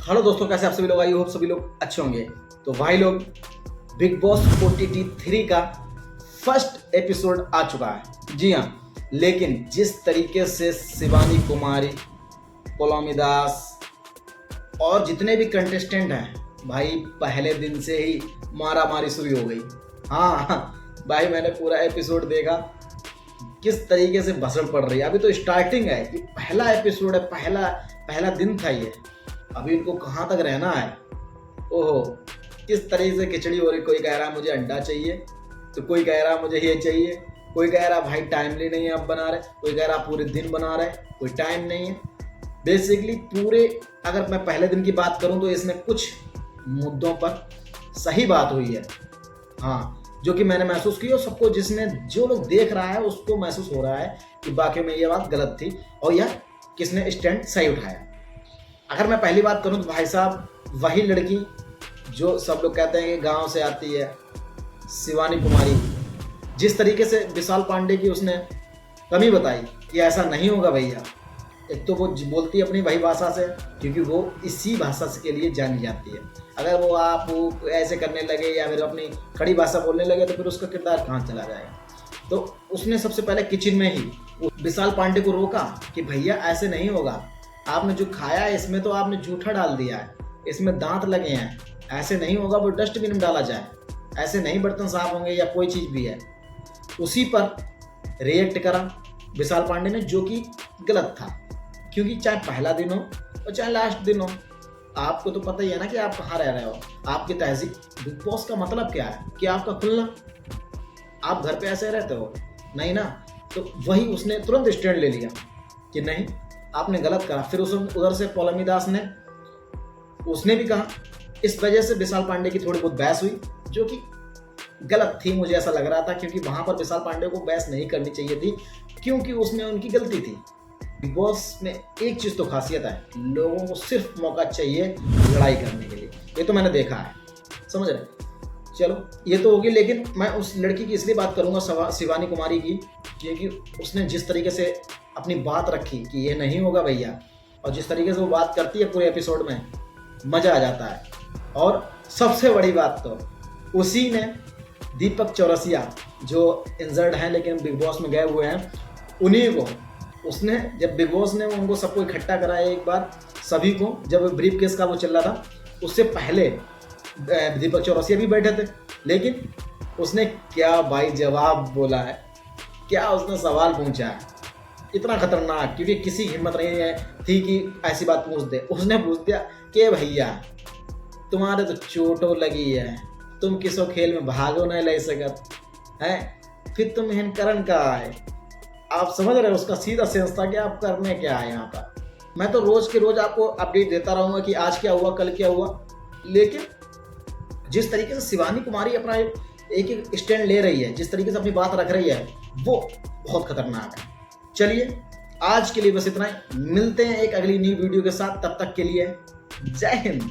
Hello दोस्तों, कैसे आप सभी लोग? आई होप सभी लोग अच्छे होंगे। तो भाई लोग, बिग बॉस OTT 3 का फर्स्ट एपिसोड आ चुका है। जी हाँ, लेकिन जिस तरीके से शिवानी कुमारी, पौलोमी दास और जितने भी कंटेस्टेंट हैं, भाई पहले दिन से ही मारा मारी शुरू हो गई। हाँ भाई, मैंने पूरा एपिसोड देखा, किस तरीके से भसड़ पड़ रही है। अभी तो स्टार्टिंग है, कि पहला एपिसोड है, पहला पहला दिन था ये। अभी इनको कहाँ तक रहना है। ओहो, किस तरीके से खिचड़ी हो रही। कोई कह रहा है मुझे अंडा चाहिए, तो कोई कह रहा है मुझे ये चाहिए, कोई कह रहा भाई टाइमली नहीं है अब बना रहे, कोई कह रहा पूरे दिन बना रहे, कोई टाइम नहीं है। बेसिकली पूरे, अगर मैं पहले दिन की बात करूं तो इसमें कुछ मुद्दों पर सही बात हुई है, हाँ, जो कि मैंने महसूस की और सबको, जिसने जो लोग देख रहा है उसको महसूस हो रहा है कि वाकई में ये बात गलत थी और यह किसने स्टैंड सही उठाया। अगर मैं पहली बात करूं तो भाई साहब, वही लड़की जो सब लोग कहते हैं कि गांव से आती है, शिवानी कुमारी, जिस तरीके से विशाल पांडे की उसने कमी बताई कि ऐसा नहीं होगा भैया। एक तो वो बोलती है अपनी वही भाषा से, क्योंकि वो इसी भाषा के लिए जानी जाती है। अगर वो ऐसे करने लगे या फिर अपनी खड़ी भाषा बोलने लगे तो फिर उसका किरदार कहाँ चला जाएगा। तो उसने सबसे पहले किचन में ही विशाल पांडे को रोका कि भैया ऐसे नहीं होगा, आपने जो खाया है इसमें तो आपने जूठा डाल दिया है, इसमें दांत लगे हैं, ऐसे नहीं होगा, वो डस्टबिन में डाला जाए, ऐसे नहीं बर्तन साफ होंगे या कोई चीज़ भी है। उसी पर रिएक्ट करा विशाल पांडे ने, जो कि गलत था, क्योंकि चाहे पहला दिन हो और चाहे लास्ट दिन हो, आपको तो पता ही है ना कि आप कहाँ रह रहे हो, आपकी तहजीब। बिग बॉस का मतलब क्या है कि आपका खुलना, आप घर पे ऐसे रहते हो नहीं ना। तो वही उसने तुरंत स्टैंड ले लिया कि नहीं, आपने गलत करा। फिर उधर से पौलोमी दास ने, उसने भी कहा। इस वजह से विशाल पांडे की थोड़ी बहुत बहस हुई, जो कि गलत थी, मुझे ऐसा लग रहा था, क्योंकि वहां पर विशाल पांडे को बहस नहीं करनी चाहिए थी, क्योंकि उसमें उनकी गलती थी। बिग बॉस में एक चीज़ तो खासियत है, लोगों को सिर्फ मौका चाहिए लड़ाई करने के लिए। ये तो मैंने देखा है, समझ रहे। चलो ये तो होगी, लेकिन मैं उस लड़की की इसलिए बात करूंगा, शिवानी कुमारी की, क्योंकि उसने जिस तरीके से अपनी बात रखी कि ये नहीं होगा भैया, और जिस तरीके से वो बात करती है पूरे एपिसोड में, मज़ा आ जाता है। और सबसे बड़ी बात तो उसी ने दीपक चौरसिया, जो इंजर्ड हैं लेकिन बिग बॉस में गए हुए हैं, उन्हीं को उसने, जब बिग बॉस ने उनको सबको इकट्ठा कराया एक बार सभी को, जब ब्रीफ केस का वो चल रहा था, उससे पहले दीपक चौरसिया भी बैठे थे, लेकिन उसने क्या भाई जवाब बोला है, क्या उसने सवाल पूछा है, इतना खतरनाक, क्योंकि किसी की हिम्मत नहीं है थी कि ऐसी बात पूछ दे। उसने पूछ दिया कि भैया तुम्हारे तो चोटों लगी है, तुम किसो खेल में भागो नहीं ले सकत है, फिर तुम हिनकरण का आए। आप समझ रहे हो, उसका सीधा सेंस था कि आप करने क्या है यहाँ पर। मैं तो रोज के रोज आपको अपडेट देता रहूंगा कि आज क्या हुआ, कल क्या हुआ, लेकिन जिस तरीके से शिवानी कुमारी अपना एक एक स्टैंड ले रही है, जिस तरीके से अपनी बात रख रही है, वो बहुत खतरनाक है। चलिए आज के लिए बस इतना ही, मिलते हैं एक अगली न्यू वीडियो के साथ, तब तक के लिए जय हिंद।